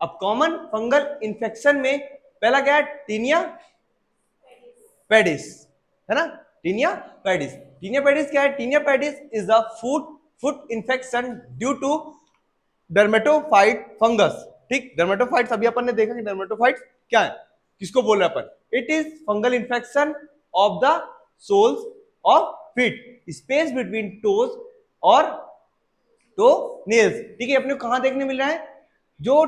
अब common fungal infection में पहला क्या है, टीनिया पेडिस, है ना, टीनिया पेडिस। टीनिया पेडिस क्या है, tinea pedis is a foot infection due to dermatophyte fungus. ठीक, डर्मेटोफाइट्स अभी अपन ने देखा कि डर्मेटोफाइट्स क्या है, किसको बोल रहे हैं अपन, it is fungal infection of the soles of feet, space between toes और टो नेल्स। ठीक है, अपने को कहां देखने मिल रहा है, जो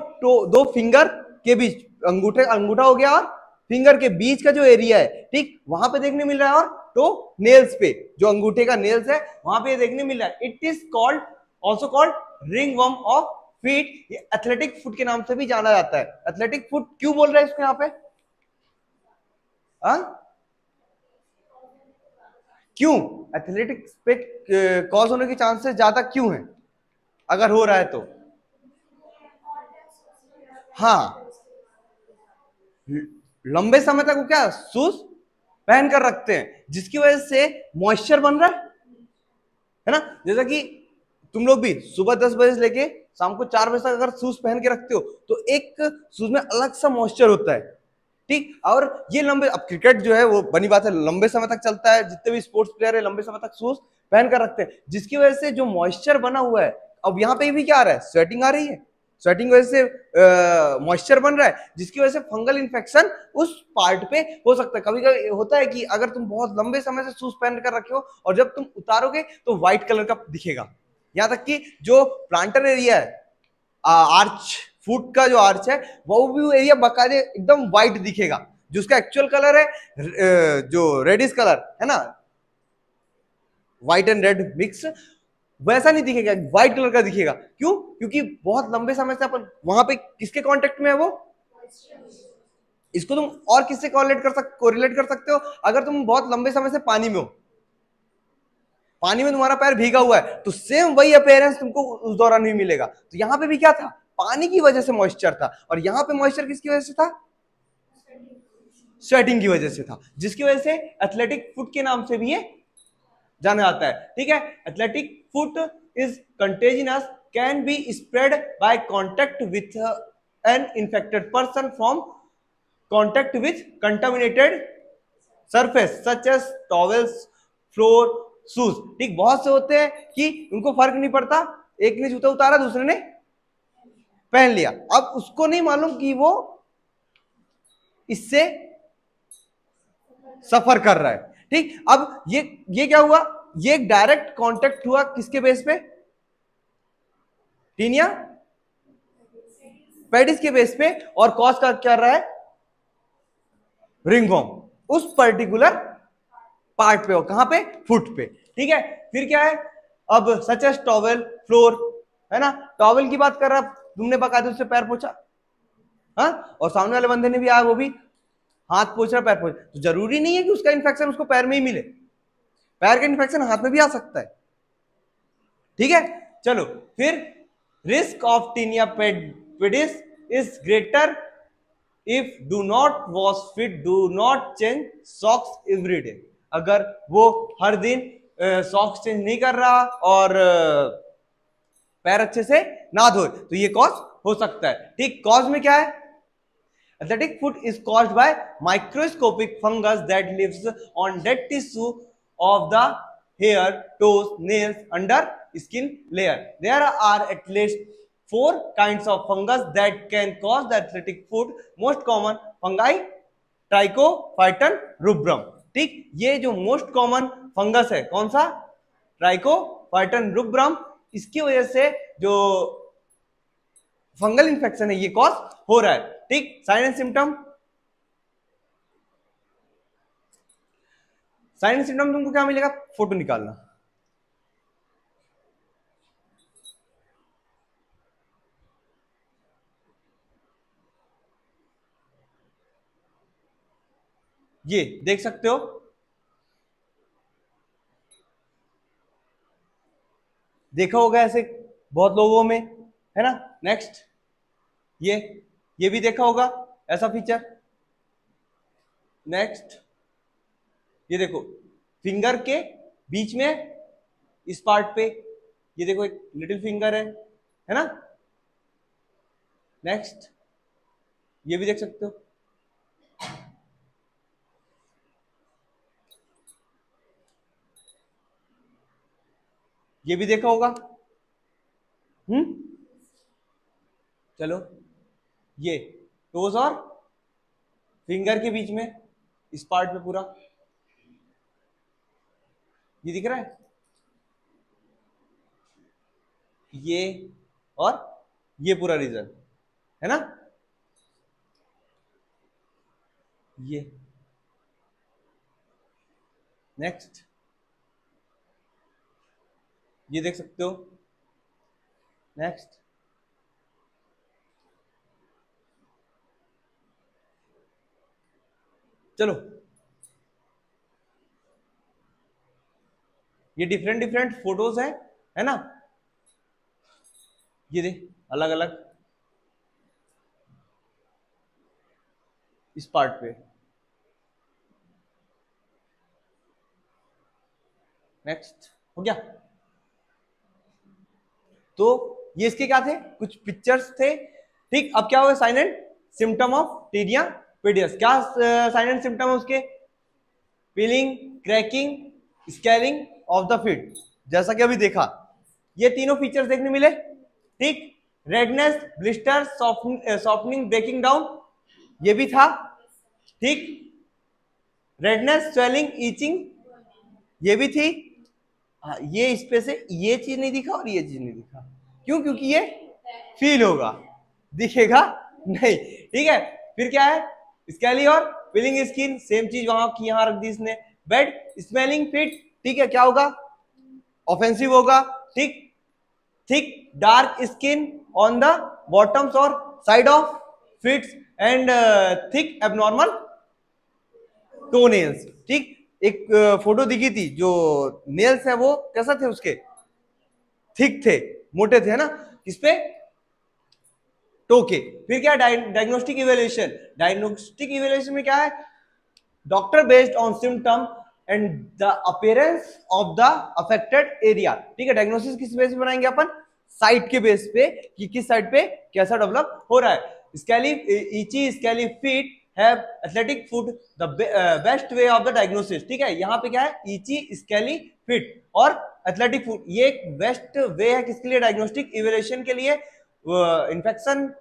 दो फिंगर के बीच, अंगूठे, अंगूठा हो गया और फिंगर के बीच का जो एरिया है, ठीक, वहां पे देखने मिल रहा है, और टो नेल्स पे, जो अंगूठे का नेल्स है वहां पे देखने मिल रहा है। It is called, also called ring worm of feet. ये एथलेटिक फुट के नाम से भी जाना जाता है। एथलेटिक फुट क्यों बोल रहे हैं इसको यहाँ पे, क्यों एथलेटिक्स पे कॉज होने के चांसेस ज्यादा क्यों है, अगर हो रहा है तो? हाँ, लंबे समय तक वो क्या शूज पहन कर रखते हैं, जिसकी वजह से मॉइस्चर बन रहा है ना। जैसा कि तुम लोग भी सुबह 10 बजे से लेके शाम को 4 बजे तक अगर शूज पहन के रखते हो तो एक शूज में अलग सा मॉइस्चर होता है। ठीक, और ये लंबे, अब क्रिकेट जो है वो बनी बात है लंबे समय तक चलता है, जितने भी स्पोर्ट्स प्लेयर है लंबे समय तक शूज पहन कर रखते हैं, जिसकी वजह से जो मॉइस्चर बना हुआ है, अब यहाँ पे भी क्या आ रहा है, स्वेटिंग आ रही है, स्वेटिंग की वजह से मॉइस्चर बन रहा है, जिसकी वजह से फंगल इन्फेक्शन उस पार्ट पे हो सकता है। कभी कभी होता है कि अगर तुम बहुत लंबे समय से शूज पहन कर रखे हो और जब तुम उतारोगे तो व्हाइट कलर का दिखेगा, यहाँ तक कि जो प्लांटर एरिया है, आर्च, फुट का जो आर्च है, वो भी एरिया बकायदे एकदम व्हाइट दिखेगा, जो उसका एक्चुअल कलर है जो रेडिश कलर है ना, व्हाइट एंड रेड मिक्स, वैसा नहीं दिखेगा, व्हाइट कलर का दिखेगा। क्यों? क्योंकि बहुत लंबे समय से अपन वहां पे किसके कांटेक्ट में है वो, इसको तुम और किससे कोरिलेट कर सकते हो, अगर तुम बहुत लंबे समय से पानी में हो, पानी में तुम्हारा पैर भीगा हुआ है, तो सेम वही अपेयरेंस तुमको उस दौरान भी मिलेगा। तो यहाँ पे भी क्या था, पानी की वजह से मॉइस्चर था, और यहाँ पे मॉइस्चर किसकी वजह से था, स्वेटिंग की वजह से था, जिसकी वजह से एथलेटिक फुट के नाम से भी ये जाना जाता है। ठीक है, athletic foot is contagious, can be spread by contact with an infected person from contact with contaminated surface such as towels, floor, shoes. ठीक, बहुत से होते हैं कि उनको फर्क नहीं पड़ता, एक ने जूता उतारा दूसरे ने पहन लिया, अब उसको नहीं मालूम कि वो इससे सफर कर रहा है। ठीक, अब ये क्या हुआ, ये डायरेक्ट कांटेक्ट हुआ किसके बेस पे, टीनिया पेडिस के बेस पे, और कॉज का क्या रहा है, रिंगवर्म, उस पर्टिकुलर पार्ट पे हो, कहां पे, फुट पे। ठीक है, फिर क्या है, अब सच एज टॉवेल, फ्लोर, है ना, टॉवेल की बात कर रहा, तुमने बकायदे उससे पैर पोछा, हाँ, और सामने वाले बंदे ने भी आया, वो भी हाथ पोछ रहा, पैर पोछ, तो जरूरी नहीं है कि उसका इन्फेक्शन उसको पैर में ही मिले, पैर का इन्फेक्शन हाथ में भी आ सकता है। ठीक है, चलो फिर, risk of taenia pedis is greater if do not wash fit, do not change socks every day. अगर वो हर दिन सॉक्स चेंज नहीं कर रहा और पैर अच्छे से ना धोए तो ये कॉज हो सकता है। ठीक, कॉज में क्या है, athletic foot is caused by microscopic fungus that lives on dead tissue of the hair, toes, nails, under skin layer. There are at least 4 kinds of fungus that can cause the athletic foot. Most common fungi, trichophyton रुब्रम। ठीक, ये जो most common fungus है कौन सा, trichophyton रुब्रम, इसकी वजह से जो फंगल इन्फेक्शन है ये कॉज हो रहा है। ठीक, sign and symptom, sign and symptom तुमको क्या मिलेगा, फोटो निकालना, ये देख सकते हो, देखा होगा ऐसे बहुत लोगों में, है ना। नेक्स्ट, ये भी देखा होगा ऐसा फीचर। नेक्स्ट, ये देखो फिंगर के बीच में इस पार्ट पे, ये देखो एक लिटिल फिंगर है ना, नेक्स्ट, ये भी देख सकते हो, ये भी देखा होगा। चलो, ये टोज और फिंगर के बीच में इस पार्ट पे पूरा ये दिख रहा है, ये और ये पूरा रीजन है ना, ये। नेक्स्ट, ये देख सकते हो। नेक्स्ट, चलो, ये डिफरेंट डिफरेंट फोटोज है ना, ये देख अलग अलग इस पार्ट पे। नेक्स्ट, हो गया। तो ये इसके क्या थे, कुछ पिक्चर्स थे, ठीक। अब क्या हुआ, sign and symptom of tinea pedis. क्या साइन एंड सिम्टम है उसके, peeling, cracking, scaling of the feet, जैसा कि अभी देखा, ये तीनों फीचर्स देखने मिले, ठीक। Redness, blister, softening, breaking down, ये भी था, ठीक। रेडनेस, स्वेलिंग, ईचिंग, ये भी थी। हाँ, ये इस पे से ये चीज नहीं दिखा और ये चीज नहीं दिखा, क्यों, क्योंकि ये फील होगा, दिखेगा नहीं, ठीक है। फिर क्या है, स्केली और पीलिंग स्किन, सेम चीज वहां की यहां रख दी इसने। बेड, स्मेलिंग फिट, ठीक है, क्या होगा, ऑफेंसिव होगा, ठीक। Thick dark skin on the bottoms और side of feets and thick abnormal toenails, ठीक। एक फोटो दिखी थी, जो नेल्स है वो कैसा थे उसके, थिक थे, मोटे थे, है ना, इस पे टो के। फिर क्या, डायग्नोस्टिक इवेल्युएशन। डायग्नोस्टिक इवेल्युएशन में क्या है, doctor based on symptom and the appearance of the affected area, ठीक है। डायग्नोसिस किस बेस पे बनाएंगे अपन, साइट के बेस पे, कि किस साइड पे कैसा डेवलप हो रहा है। स्केली, ईची scaly feet have athletic foot, the best way of the diagnosis, ठीक है। यहाँ पे क्या है, ईची स्केली फिट और एथलेटिक फुट, ये एक बेस्ट वे है किसके लिए, डायग्नोस्टिक इवेल्युएशन के लिए। Infection,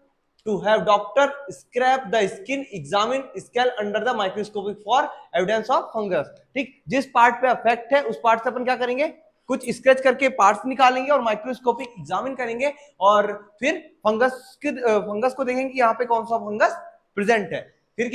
to have doctor scrape the skin, examine scalp under the microscope for evidence of fungus, ठीक। जिस पार्ट पे अफेक्ट है उस पार्ट से अपन क्या करेंगे, कुछ स्क्रैच करके पार्ट्स निकालेंगे और माइक्रोस्कोपिक एग्जामिन करेंगे और फिर फंगस को देखेंगे कि यहाँ पे कौन सा फंगस प्रेजेंट है।